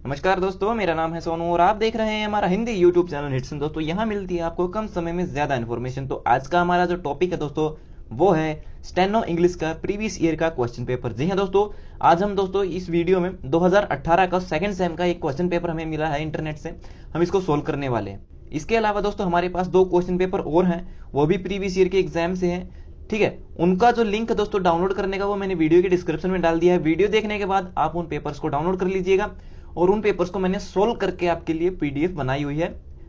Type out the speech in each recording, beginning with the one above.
नमस्कार दोस्तों, मेरा नाम है सोनू और आप देख रहे हैं हमारा हिंदी यूट्यूब चैनल हिट्सन। दोस्तों यहाँ मिलती है आपको कम समय में ज्यादा इन्फॉर्मेशन। तो आज का हमारा जो टॉपिक है दोस्तों वो है स्टेनो इंग्लिश का प्रीवियस ईयर का क्वेश्चन पेपर। जी हाँ दोस्तों, आज हम दोस्तों इस वीडियो में 2018 का सेकंड सेम का एक क्वेश्चन पेपर हमें मिला है इंटरनेट से, हम इसको सोल्व करने वाले हैं। इसके अलावा दोस्तों हमारे पास दो क्वेश्चन पेपर और हैं, वो भी प्रीवियस ईयर के एग्जाम से हैं। ठीक है, उनका जो लिंक दोस्तों डाउनलोड करने का वो मैंने वीडियो के डिस्क्रिप्शन में डाल दिया है। वीडियो देखने के बाद आप उन पेपर्स को डाउनलोड कर लीजिएगा और उन पेपर्स को मैंने सोल्व करके आपके लिए पीडीएफ बनाई हुई है,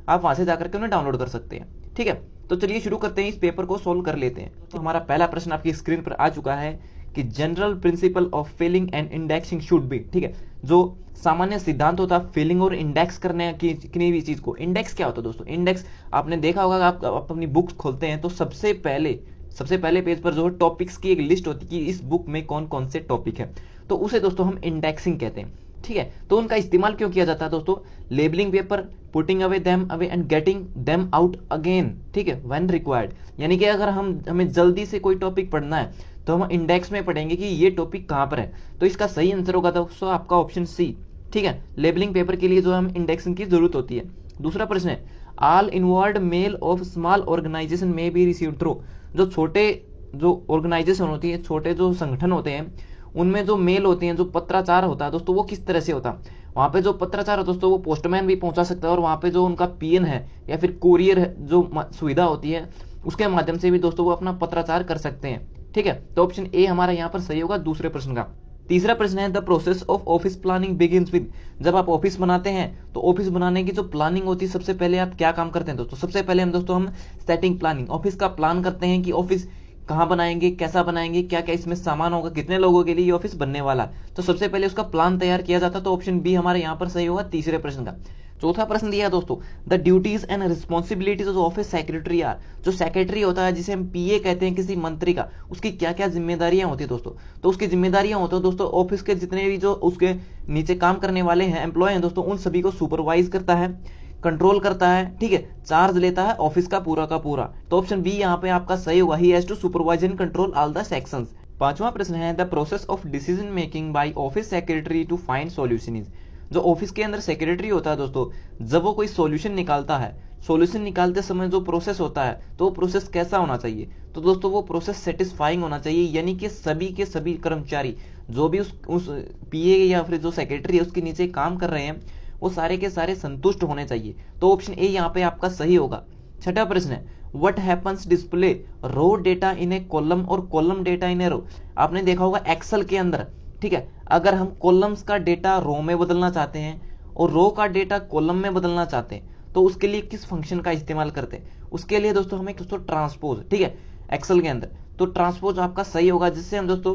आप वहां से जाकर के उन्हें डाउनलोड कर सकते हैं। ठीक है, तो चलिए शुरू करते हैं, इस पेपर को सोल्व कर लेते हैं। तो हमारा पहला प्रश्न आपकी स्क्रीन पर आ चुका है कि general principle of filling and indexing should be. ठीक है, जो सामान्य सिद्धांत होता है फिलिंग और इंडेक्स करने की किसी भी चीज को। इंडेक्स क्या होता है दोस्तों? इंडेक्स आपने देखा होगा, आप अपनी बुक्स खोलते हैं तो सबसे पहले पेज पर जो है टॉपिक्स की एक लिस्ट होती है कि इस बुक में कौन कौन से टॉपिक है, तो उसे दोस्तों हम इंडेक्सिंग कहते हैं। ठीक है, तो उनका इस्तेमाल क्यों किया जाता है दोस्तों? Labelling paper, putting away them away and getting them out again. ठीक है, व्हेन रिक्वायर्ड, यानी कि अगर हमें जल्दी से कोई टॉपिक पढ़ना है तो हम इंडेक्स में पढ़ेंगे कि ये टॉपिक कहां पर है। तो इसका सही आंसर होगा दोस्तों आपका ऑप्शन सी। ठीक है, लेबलिंग पेपर के लिए जो हम इंडेक्सिंग की जरूरत होती है। दूसरा प्रश्न है all involved mail of small organization में बी रिसीव थ्रू। जो ऑर्गेनाइजेशन होती है, छोटे जो संगठन होते हैं, उनमें जो मेल होते हैं, जो पत्राचार होता है दोस्तों, वो किस तरह से होता है? वहां पे जो पत्राचार है दोस्तों वो पोस्टमैन भी पहुंचा सकता है, और वहां पे जो उनका पीएन है या फिर कुरियर जो सुविधा होती है उसके माध्यम से भी दोस्तों वो अपना पत्राचार कर सकते हैं। ठीक है, तो ऑप्शन ए हमारा यहाँ पर सही होगा दूसरे प्रश्न का। तीसरा प्रश्न है the process of office planning begins with. जब आप ऑफिस बनाते हैं तो ऑफिस बनाने की जो प्लानिंग होती है, सबसे पहले आप क्या काम करते हैं दोस्तों? सबसे पहले हम सेटिंग प्लानिंग, ऑफिस का प्लान करते हैं कि ऑफिस कहाँ बनाएंगे, कैसा बनाएंगे, क्या क्या इसमें सामान होगा, कितने लोगों के लिए ये ऑफिस बनने वाला। तो सबसे पहले उसका प्लान तैयार किया जाता है, तो ऑप्शन बी हमारे यहाँ पर सही होगा तीसरे प्रश्न का। चौथा प्रश्न दिया दोस्तों the duties and responsibilities of office secretary are. जो सेक्रेटरी होता है, जिसे हम पीए कहते हैं किसी मंत्री का, उसकी क्या क्या जिम्मेदारियां होती है दोस्तों? तो उसकी जिम्मेदारियां होती है दोस्तों, ऑफिस के जितने भी जो उसके नीचे काम करने वाले हैं, एम्प्लॉय हैं दोस्तों, उन सभी को सुपरवाइज करता है, कंट्रोल करता है। ठीक है, चार्ज लेता है ऑफिस का पूरा। तो ऑप्शन बी यहाँ पे आपका सही होगा, he has to supervise and control all the sections. पांचवा प्रश्न है the process of decision making by office secretary to find solution is. जो ऑफिस के अंदर सेक्रेटरी होता है दोस्तों, जब वो कोई सॉल्यूशन निकालता है, सॉल्यूशन निकालते समय जो प्रोसेस होता है तो वो प्रोसेस कैसा होना चाहिए? तो दोस्तों वो प्रोसेस सेटिस्फाइंग होना चाहिए, यानी कि सभी के सभी कर्मचारी जो भी उस पीए या फिर जो सेक्रेटरी है उसके नीचे काम कर रहे हैं, वो सारे के सारे संतुष्ट होने चाहिए। तो ऑप्शन ए यहाँ पे आपका सही होगा। छठा प्रश्न है what happens display row data in a column और column data in a row. आपने देखा होगा एक्सेल के अंदर, ठीक है, अगर हम कॉलम्स का डेटा रो में बदलना चाहते हैं और रो का डेटा कॉलम में बदलना चाहते हैं तो उसके लिए किस फंक्शन का इस्तेमाल करते हैं? उसके लिए दोस्तों हमें दोस्तों ट्रांसपोज। ठीक है, एक्सेल के अंदर तो ट्रांसपोज आपका सही होगा, जिससे हम दोस्तों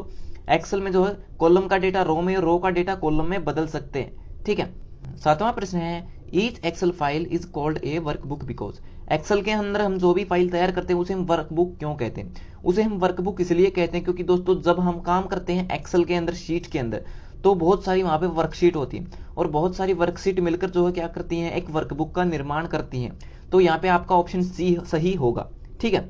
एक्सेल में जो है कॉलम का डेटा रो में, रो का डेटा कॉलम में बदल सकते हैं। ठीक है, सातवां प्रश्न है each Excel file is called a workbook because. Excel के अंदर हम जो भी फाइल तैयार करते हैं उसे हम वर्कबुक क्यों कहते हैं? उसे हम वर्कबुक इसलिए कहते हैं क्योंकि दोस्तों जब हम काम करते हैं एक्सेल के अंदर, शीट के अंदर, तो बहुत सारी वहां पे वर्कशीट होती है और बहुत सारी वर्कशीट मिलकर जो है क्या करती हैं, एक वर्कबुक का निर्माण करती हैं। तो यहाँ पे आपका ऑप्शन सी सही होगा। ठीक है,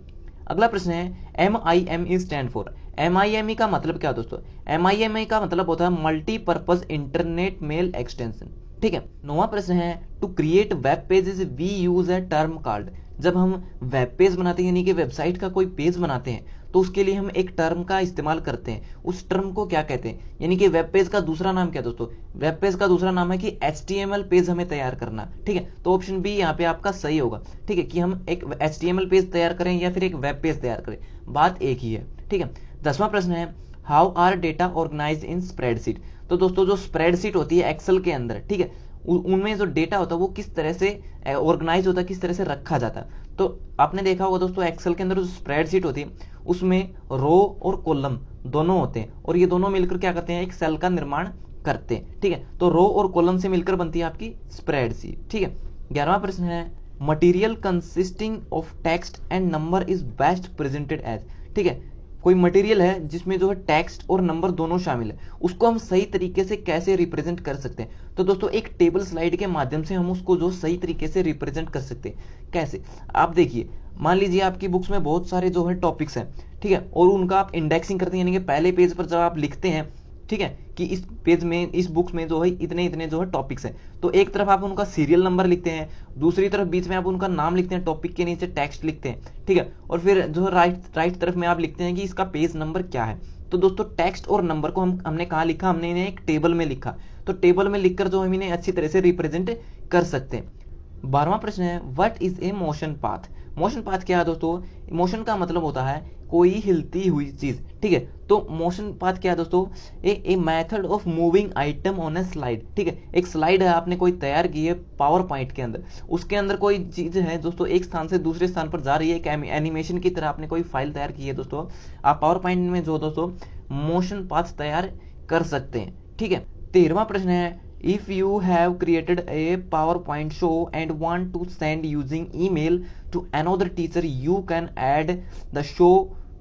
अगला प्रश्न है MIME स्टैंड फॉर। MIME का मतलब क्या दोस्तों? MIME का मतलब होता है मल्टीपर्पज इंटरनेट मेल एक्सटेंशन। ठीक है, नौवां प्रश्न है to create web pages we use a term called. जब हम वेब पेज बनाते हैं, यानी कि वेबसाइट का कोई पेज बनाते हैं, तो उसके लिए हम एक टर्म का इस्तेमाल करते हैं। उस टर्म को क्या कहते हैं? यानी कि वेब पेज का दूसरा नाम क्या दोस्तों? वेब पेज का दूसरा नाम है कि HTML पेज हमें तैयार करना। ठीक है, तो ऑप्शन बी यहाँ पे आपका सही होगा। ठीक है, कि हम एक HTML पेज तैयार करें या फिर एक वेब पेज तैयार करें, बात एक ही है। ठीक है, 10वां प्रश्न है how are data organized in spreadsheet. तो दोस्तों जो स्प्रेडशीट होती है एक्सेल के अंदर, ठीक है, उनमें जो डेटा होता है वो किस तरह से ऑर्गेनाइज होता है, किस तरह से रखा जाता है? तो आपने देखा होगा दोस्तों एक्सेल के अंदर जो स्प्रेडशीट होती है उसमें रो और कॉलम दोनों होते हैं, और ये दोनों मिलकर क्या करते हैं, एक सेल का निर्माण करते हैं। ठीक है, तो रो और कॉलम से मिलकर बनती है आपकी स्प्रेडशीट। ठीक है, 11वां प्रश्न है material consisting of text and number is best presented as. ठीक है, कोई मटेरियल है जिसमें जो है टेक्स्ट और नंबर दोनों शामिल है, उसको हम सही तरीके से कैसे रिप्रेजेंट कर सकते हैं? तो दोस्तों एक टेबल स्लाइड के माध्यम से हम उसको जो सही तरीके से रिप्रेजेंट कर सकते हैं। कैसे? आप देखिए, मान लीजिए आपकी बुक्स में बहुत सारे जो है टॉपिक्स हैं, ठीक है, और उनका आप इंडेक्सिंग करते हैं, यानी कि पहले पेज पर जब आप लिखते हैं ठीक है, कि इस पेज में, इस बुक्स में जो है इतने इतने जो है टॉपिक्स हैं। तो एक तरफ आप उनका सीरियल नंबर लिखते हैं, दूसरी तरफ बीच में आप उनका नाम लिखते हैं, टॉपिक के नीचे टेक्स्ट लिखते हैं, ठीक है, और फिर जो राइट तरफ में आप लिखते हैं कि इसका पेज नंबर क्या है। तो दोस्तों टेक्स्ट और नंबर को हमने कहाँ लिखा, हमने इन्हें एक टेबल में लिखा। तो टेबल में लिखकर जो हम इन्हें अच्छी तरह से रिप्रेजेंट कर सकते हैं। 12वां प्रश्न है, what is a motion path. Motion path क्या है दोस्तों? मोशन का मतलब होता है कोई हिलती हुई चीज, ठीक है। तो मोशन पाथ क्या है दोस्तों? A method of moving item on A slide, ठीक है। एक स्लाइड है आपने कोई तैयार की है पावर पॉइंट के अंदर, उसके अंदर कोई चीज है दोस्तों एक स्थान से दूसरे स्थान पर जा रही है, एक एनिमेशन की तरह आपने कोई फाइल तैयार की है दोस्तों, आप पावर पॉइंट में जो दोस्तों मोशन पाथ तैयार कर सकते हैं, ठीक है। 13वां प्रश्न है, if you have created a PowerPoint show and want to send using email to another teacher, you can add the show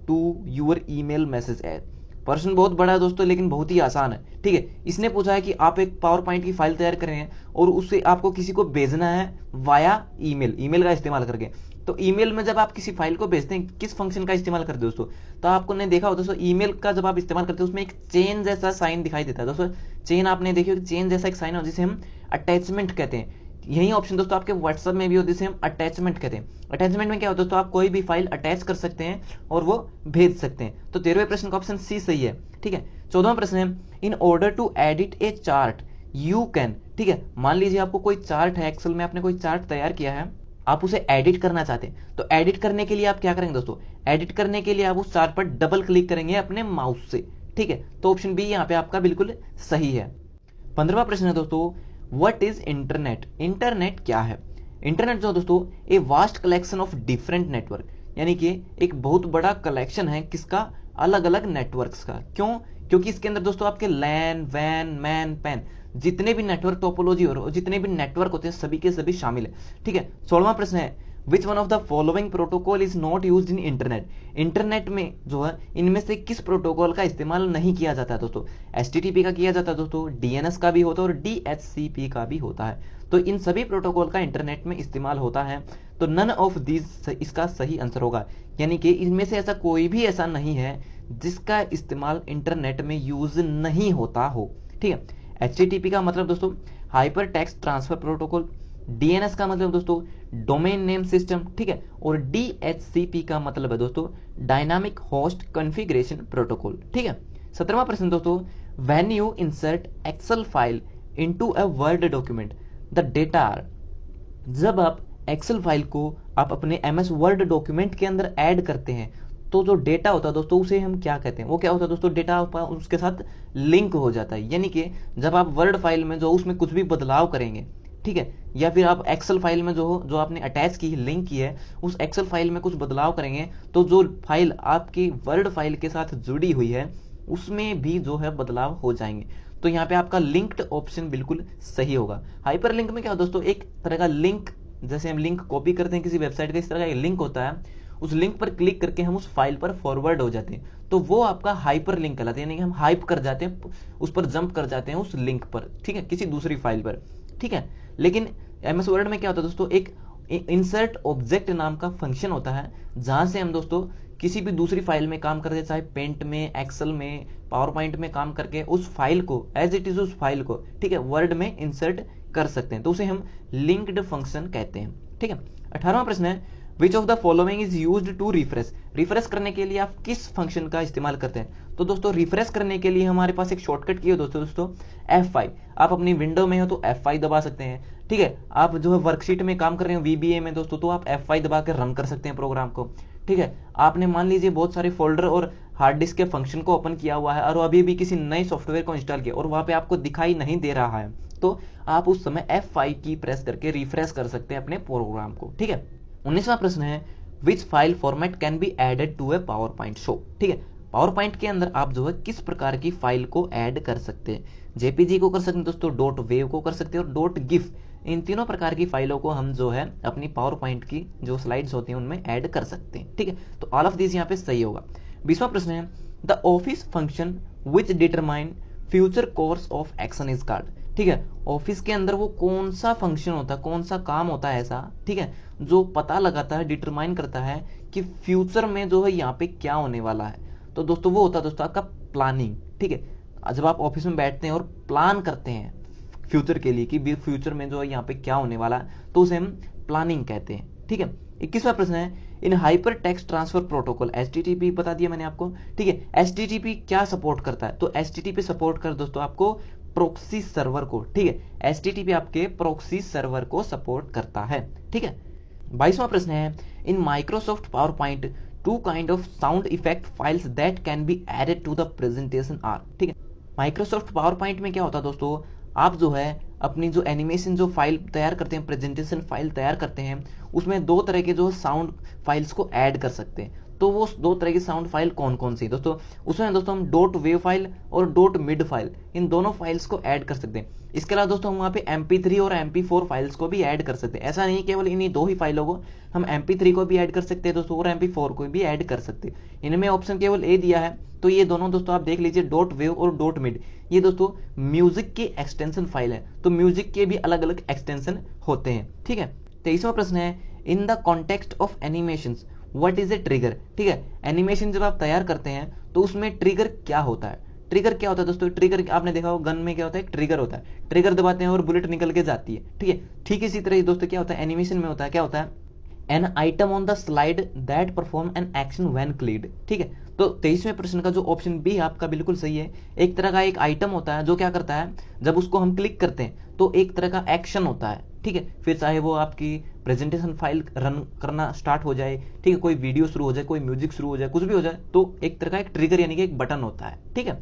to your email message app। प्रश्न बहुत बड़ा है दोस्तों, लेकिन बहुत ही आसान है, ठीक है। इसने पूछा है कि आप एक पावर पॉइंट की फाइल तैयार कर रहे हैं और उससे आपको किसी को भेजना है वाया ईमेल, ईमेल का इस्तेमाल करके। तो ईमेल में जब आप किसी फाइल को भेजते हैं, किस फंक्शन का इस्तेमाल करते हो दोस्तों? तो आपको ने देखा हो दोस्तों, ईमेल का जब आप इस्तेमाल करते हो उसमें एक चेन जैसा साइन दिखाई देता है दोस्तों। चेन आपने देखी हो, चेन जैसा एक साइन हो जिसे हम अटैचमेंट कहते हैं। यही ऑप्शन दोस्तों आपके व्हाट्सएप में भी हो जिसे हम अटैचमेंट कहते हैं। अटैचमेंट में क्या होता है दोस्तों, आप कोई भी फाइल अटैच कर सकते हैं और वो भेज सकते हैं। तो 13वें प्रश्न का ऑप्शन सी सही है, ठीक है। 14वां प्रश्न है, in order to edit a chart you can, ठीक है। मान लीजिए आपको कोई चार्ट है, एक्सेल में आपने कोई चार्ट तैयार किया है, आप उसे एडिट करना चाहते हैं। तो एडिट करने के लिए आप क्या करेंगे दोस्तों? एडिट करने के लिए आप उस चार्ट पर डबल क्लिक करेंगे अपने माउस से, ठीक है। तो ऑप्शन बी यहाँ पे आपका बिल्कुल सही है। 15वां प्रश्न है दोस्तों, व्हाट इज इंटरनेट। इंटरनेट क्या है? इंटरनेट जो दोस्तों a vast collection of different network, यानी कि एक बहुत बड़ा कलेक्शन है किसका? अलग अलग नेटवर्क्स का। क्यों? क्योंकि इसके अंदर दोस्तों आपके लैन, वैन, मैन, पैन, जितने भी नेटवर्क टोपोलॉजी और जितने भी नेटवर्क होते हैं सभी के सभी शामिल है, ठीक है। 16वां प्रश्न है, which one of the following protocol is not used in internet. Internet में जो है इनमें से किस प्रोटोकॉल का इस्तेमाल नहीं किया जाता है दोस्तों? HTTP का किया जाता है दोस्तों, DNS का भी होता है और DHCP का भी होता है। तो इन सभी प्रोटोकॉल का इंटरनेट में इस्तेमाल होता है। तो नन ऑफ दीज इसका सही आंसर होगा, यानी कि इनमें से ऐसा कोई भी ऐसा नहीं है जिसका इस्तेमाल इंटरनेट में यूज नहीं होता हो, ठीक है। HTTP का मतलब दोस्तों hyper text transfer protocol, DNS का मतलब दोस्तों डोमेन नेम सिस्टम, ठीक है, और DHCP का मतलब है दोस्तों डायनामिक होस्ट कॉन्फ़िगरेशन प्रोटोकॉल, ठीक है। 17वां प्रश्न दोस्तों, when you insert Excel file into a Word document the data are. जब आप एक्सेल फाइल को आप अपने MS वर्ड डॉक्यूमेंट के अंदर ऐड करते हैं तो जो डेटा होता है दोस्तों उसे हम क्या कहते हैं? वो क्या होता है दोस्तों? डेटा उसके साथ लिंक हो जाता है। यानी कि जब आप वर्ड फाइल में जो उसमें कुछ भी बदलाव करेंगे, ठीक है, या फिर आप एक्सेल फाइल में जो आपने अटैच की लिंक की है उस एक्सेल फाइल में कुछ बदलाव करेंगे तो जो फाइल आपकी वर्ड फाइल के साथ जुड़ी हुई है उसमें भी जो है बदलाव हो जाएंगे। तो यहाँ पे आपका लिंक्ड ऑप्शन बिल्कुल सही होगा। हाइपर लिंक में क्या होता है दोस्तों? एक तरह का लिंक, जैसे हम लिंक कॉपी करते हैं किसी वेबसाइट का, इस तरह का एक लिंक होता है, उस लिंक पर क्लिक करके हम उस फाइल पर फॉरवर्ड हो जाते हैं, तो वो आपका हाइपर लिंक कहलाता है। यानी कि हम हाइप कर जाते हैं, उस पर जंप कर जाते हैं उस लिंक पर, ठीक है, किसी दूसरी फाइल पर, ठीक है। लेकिन MS वर्ड में क्या होता है दोस्तों? एक इंसर्ट ऑब्जेक्ट नाम का फंक्शन होता है जहां से हम दोस्तों किसी भी दूसरी फाइल में काम करते, चाहे पेंट में, एक्सेल में, पावर पॉइंट में काम करके उस फाइल को एज इट इज उस फाइल को, ठीक है, वर्ड में इंसर्ट कर सकते हैं। तो उसे हम लिंक्ड फंक्शन कहते हैं, ठीक है। 18वां प्रश्न है, which of the following is used to refresh. Refresh करने के लिए आप किस फंक्शन का इस्तेमाल करते हैं? तो दोस्तों रिफ्रेश करने के लिए हमारे पास एक शॉर्टकट की है दोस्तों F5। आप अपनी विंडो में हो तो F5 दबा सकते हैं, ठीक है। आप जो है वर्कशीट में काम कर रहे हो VBA में दोस्तों तो आप F5 दबा कर रन कर सकते हैं प्रोग्राम को, ठीक है। आपने मान लीजिए बहुत सारे फोल्डर और हार्ड डिस्क के फंक्शन को ओपन किया हुआ है और अभी भी किसी नए सॉफ्टवेयर को इंस्टॉल किया और वहां पे आपको दिखाई नहीं दे रहा है, तो आप उस समय F5 की प्रेस करके रिफ्रेश कर सकते हैं अपने प्रोग्राम को, ठीक है। 19वां प्रश्न है, which file format can be added to a power point show. ठीक है, पावर पॉइंट के अंदर आप जो है किस प्रकार की फाइल को ऐड कर सकते हैं? जेपीजी को कर सकते हैं दोस्तों, डॉट वेव को कर सकते हैं और डॉट गिफ, इन तीनों प्रकार की फाइलों को हम जो है अपनी पावर पॉइंट की जो स्लाइड्स होती हैं उनमें ऐड कर सकते हैं। ठीक है, तो ऑल ऑफ दिस यहाँ पे सही होगा। 20वां प्रश्न है, the office function which determine future course of action is called. ठीक है, ऑफिस के अंदर वो कौन सा फंक्शन होता है, कौन सा काम होता है ऐसा, ठीक है, जो पता लगाता है, डिटरमाइन करता है कि फ्यूचर में जो है यहाँ पे क्या होने वाला है। तो दोस्तों वो होता है दोस्तों आपका प्लानिंग। ठीक है, जब आप ऑफिस में बैठते हैं और प्लान करते हैं फ्यूचर के लिए कि फ्यूचर में जो है यहाँ पे क्या होने वाला है, तो उसे हम प्लानिंग कहते हैं। ठीक है, 21वां प्रश्न है, in hyper text transfer protocol HTTP बता दिया मैंने आपको। ठीक है, एचटीटीपी क्या सपोर्ट करता है, तो एचटीटीपी सपोर्ट कर दोस्तों आपको प्रोक्सी सर्वर को। ठीक है, एचटीटीपी आपके प्रोक्सी सर्वर को सपोर्ट करता है। ठीक है, 22वां प्रश्न है, in Microsoft PowerPoint two kind of sound effect files that can be added to the presentation are. ठीक है, माइक्रोसॉफ्ट पावर पॉइंट में क्या होता है दोस्तों, आप जो है अपनी जो एनिमेशन जो फाइल तैयार करते हैं, प्रेजेंटेशन फाइल तैयार करते हैं, उसमें दो तरह के जो साउंड फाइल्स को ऐड कर सकते हैं। तो वो दो तरह की साउंड फाइल कौन कौन सी दोस्तों, उसमें दोस्तों हम डॉट वेव फाइल और डॉट मिड फाइल, इन दोनों फाइल्स को ऐड कर सकते हैं। इसके अलावा दोस्तों हम वहाँ पे MP3 और MP4 फाइल्स को भी ऐड कर सकते हैं। ऐसा नहीं केवल इन्हीं दो ही फाइलों को, हम MP3 को भी ऐड कर सकते हैं दोस्तों और MP4 को भी ऐड कर सकते हैं। इनमें ऑप्शन केवल ए दिया है, तो ये दोनों दोस्तों आप देख लीजिए, डॉट वेव और डॉट मिड, ये दोस्तों म्यूजिक की एक्सटेंशन फाइल है। तो म्यूजिक के भी अलग अलग एक्सटेंशन होते हैं। ठीक है, 23वां प्रश्न है, in the context of animation what is a trigger. ठीक है, एनिमेशन जब आप तैयार करते हैं तो उसमें ट्रिगर क्या होता है। ट्रिगर क्या होता है दोस्तों, ट्रिगर आपने देखा हो गन में क्या होता है, एक ट्रिगर होता है, ट्रिगर दबाते हैं और बुलेट निकल के जाती है। ठीक है, ठीक इसी तरह दोस्तों क्या होता है एनिमेशन में होता है, क्या होता है, an item on the slide that perform an action when clicked. ठीक है, तो 23वें प्रश्न का जो ऑप्शन बी आपका बिल्कुल सही है। एक तरह का एक आइटम होता है जो क्या करता है, जब उसको हम क्लिक करते हैं तो एक तरह का एक्शन होता है। ठीक है, फिर चाहे वो आपकी प्रेजेंटेशन फाइल रन करना स्टार्ट हो जाए, ठीक है, कोई वीडियो शुरू हो जाए, कोई म्यूजिक शुरू हो जाए, कुछ भी हो जाए, तो एक तरह का एक ट्रिगर यानी कि एक बटन होता है। ठीक है,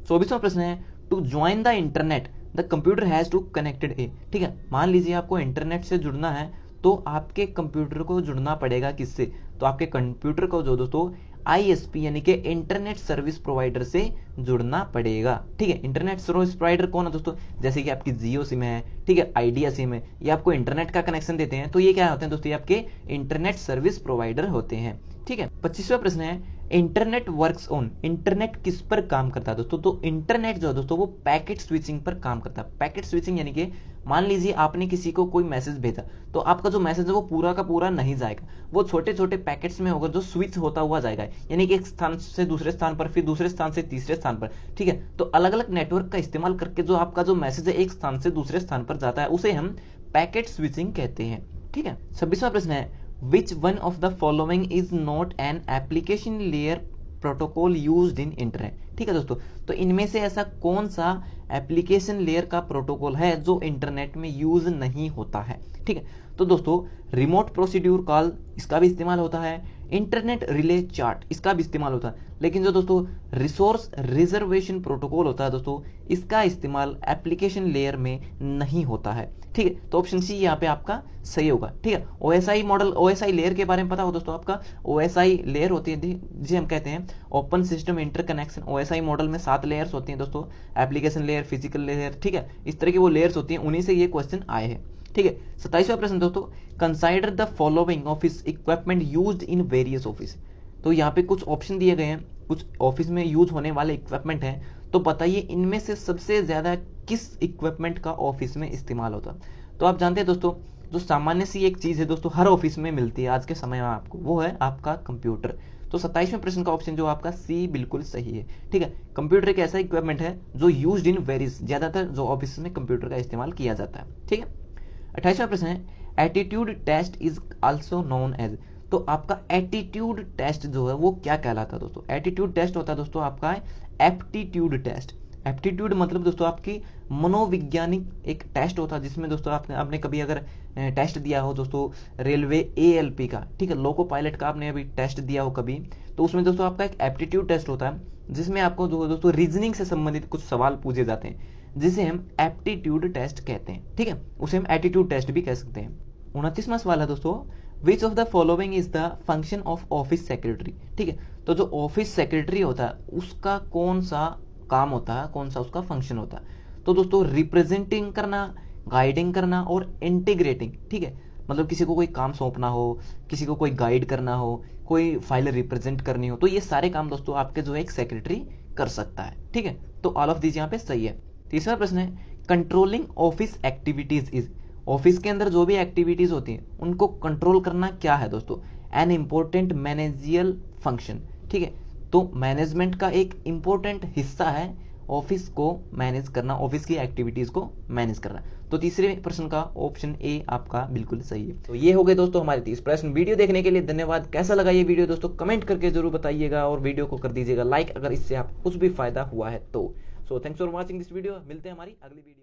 24वां प्रश्न है, to join the internet the computer has to connected a. ठीक है, मान लीजिए आपको इंटरनेट से जुड़ना है, तो आपके कंप्यूटर को जुड़ना पड़ेगा किससे, तो आपके कंप्यूटर को जो दोस्तों ISP यानी कि इंटरनेट सर्विस प्रोवाइडर से जुड़ना पड़ेगा। ठीक है, इंटरनेट सर्विस प्रोवाइडर कौन है दोस्तों, जैसे कि आपकी जियो सिम है, ठीक है, आइडिया सिम है, ये आपको इंटरनेट का कनेक्शन देते हैं, तो ये क्या होते हैं दोस्तों, ये आपके इंटरनेट सर्विस प्रोवाइडर होते हैं। ठीक है, 25वां प्रश्न है, इंटरनेट वर्क्स ऑन, इंटरनेट किस पर काम करता है दोस्तों, तो इंटरनेट जो है दोस्तों वो पैकेट स्विचिंग पर काम करता है। पैकेट स्विचिंग यानी कि मान लीजिए आपने किसी को कोई मैसेज भेजा, तो आपका जो मैसेज है वो पूरा का पूरा नहीं जाएगा, वो छोटे छोटे पैकेट्स में होगा जो स्विच होता हुआ जाएगा, यानी कि एक स्थान से दूसरे स्थान पर, फिर दूसरे स्थान से तीसरे स्थान पर। ठीक है, तो अलग अलग नेटवर्क का इस्तेमाल करके जो आपका जो मैसेज है एक स्थान से दूसरे स्थान पर जाता है, उसे हम पैकेट स्विचिंग कहते हैं। ठीक है, 26वां प्रश्न है, which one of the following is not an application layer protocol used in internet। ठीक है दोस्तों, तो इनमें से ऐसा कौन सा एप्लीकेशन लेयर का प्रोटोकॉल है जो इंटरनेट में यूज नहीं होता है। ठीक है, तो दोस्तों रिमोट प्रोसीड्यूर कॉल इसका भी इस्तेमाल होता है, इंटरनेट रिले चार्ट इसका भी इस्तेमाल होता है, लेकिन जो दोस्तों रिसोर्स रिजर्वेशन प्रोटोकॉल होता है दोस्तों, इसका इस्तेमाल एप्लीकेशन लेयर में नहीं होता है। ठीक है, तो ऑप्शन सी यहाँ पे आपका सही होगा। ठीक है, OSI मॉडल, OSI लेयर के बारे में पता हो दोस्तों, आपका OSI लेयर होती है जिसे हम कहते हैं open system interconnection. OSI model में 7 लेयर्स होती हैं दोस्तों, एप्लीकेशन लेयर, फिजिकल लेयर, ठीक है, इस तरह की वो लेयर्स होती हैं, उन्हीं से ये क्वेश्चन आए हैं। ठीक है, 27वां प्रश्न दोस्तों, consider the following office equipment used in various office. तो यहाँ पे कुछ ऑप्शन दिए गए हैं, कुछ ऑफिस में यूज होने वाले इक्विपमेंट हैं, तो बताइए इनमें से सबसे ज्यादा किस इक्विपमेंट का ऑफिस में इस्तेमाल होता है। तो आप जानते हैं दोस्तों, जो सामान्य सी एक चीज है दोस्तों हर ऑफिस में मिलती है आज के समय में आपको, वो है आपका कंप्यूटर। तो 27वें प्रश्न का ऑप्शन जो आपका सी बिल्कुल सही है। ठीक है, कंप्यूटर एक ऐसा इक्विपमेंट है जो यूज्ड इन वेरियस, ज्यादातर जो ऑफिस में कंप्यूटर का इस्तेमाल किया जाता है। ठीक है, 28वां प्रश्न है, attitude test is also known as. तो आपका एटीट्यूड टेस्ट जो है वो क्या कहलाता है दोस्तों, एटीट्यूड टेस्ट होता है दोस्तों आपका एप्टीट्यूड टेस्ट। एप्टीट्यूड मतलब दोस्तों आपकी मनोवैज्ञानिक एक टेस्ट होता है, जिसमें दोस्तों आपने कभी अगर टेस्ट दिया हो दोस्तों रेलवे ALP का, ठीक है, लोको पायलट का आपने अभी टेस्ट दिया हो कभी, तो उसमें दोस्तों आपका एक एप्टीट्यूड टेस्ट होता है, जिसमें आपको दोस्तों रीजनिंग से संबंधित कुछ सवाल पूछे जाते हैं, जिसे हम एप्टीट्यूड टेस्ट कहते हैं। ठीक है, उसे हम एटीट्यूड टेस्ट भी कह सकते हैं। 29वां सवाल है दोस्तों, विच of the following is the function of office secretary. ठीक है, तो जो ऑफिस सेक्रेटरी होता है उसका कौन सा काम होता है, कौन सा उसका फंक्शन होता है। तो दोस्तों रिप्रेजेंटिंग करना, गाइडिंग करना और इंटीग्रेटिंग। ठीक है, मतलब किसी को कोई काम सौंपना हो, किसी को कोई गाइड करना हो, कोई फाइल रिप्रेजेंट करनी हो, तो ये सारे काम दोस्तों आपके जो एक सेक्रेटरी कर सकता है। ठीक है, तो ऑल ऑफ दीज यहाँ पे सही है। तीसरा प्रश्न है, controlling office activities is. Office के अंदर जो भी एक्टिविटीज होती हैं उनको कंट्रोल करना क्या है दोस्तों, एन इंपॉर्टेंट मैनेजियल फंक्शन। ठीक है, तो मैनेजमेंट का एक इंपॉर्टेंट हिस्सा है ऑफिस को मैनेज करना, ऑफिस की एक्टिविटीज को मैनेज करना। तो तीसरे प्रश्न का ऑप्शन ए आपका बिल्कुल सही है। तो ये हो गए दोस्तों हमारे 30 प्रश्न। वीडियो देखने के लिए धन्यवाद। कैसा लगा ये वीडियो दोस्तों कमेंट करके जरूर बताइएगा और वीडियो को कर दीजिएगा लाइक अगर इससे आपको कुछ भी फायदा हुआ है तो। So thanks for watching this video. मिलते हैं हमारी अगली वीडियो।